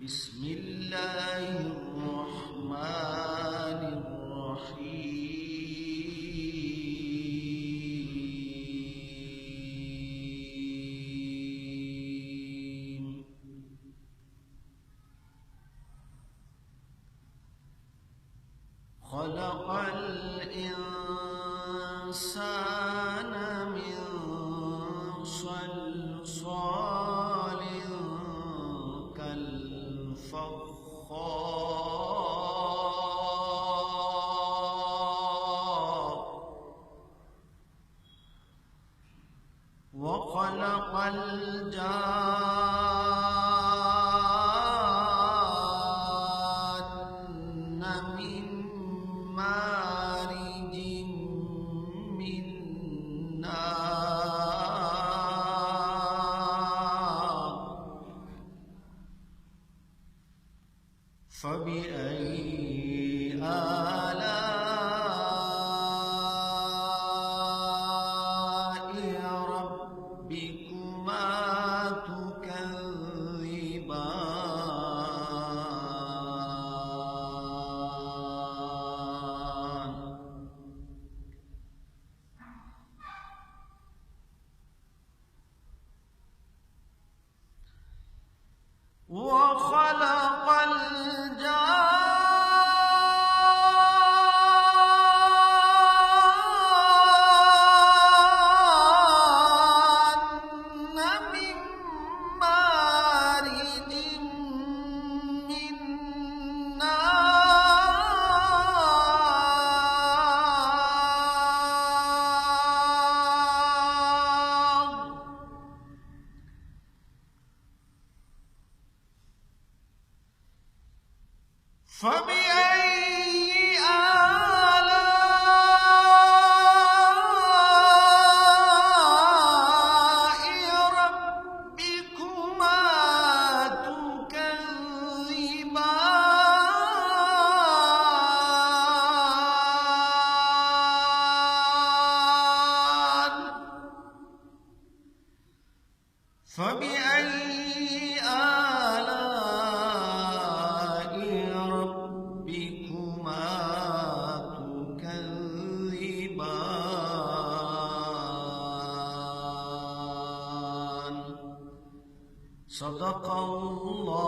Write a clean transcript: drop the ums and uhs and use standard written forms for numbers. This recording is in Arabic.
بسم الله الرحمن الرحيم خلق الإنسان من صلصال كالفخار وخلق الجان من مارج من نار فبأي آلاء ربكما تكذبان وخلق الجان من مارج من نار فبأي آلاء ربكما تكذبان فبأي آلاء ربكما تكذبان صدق الله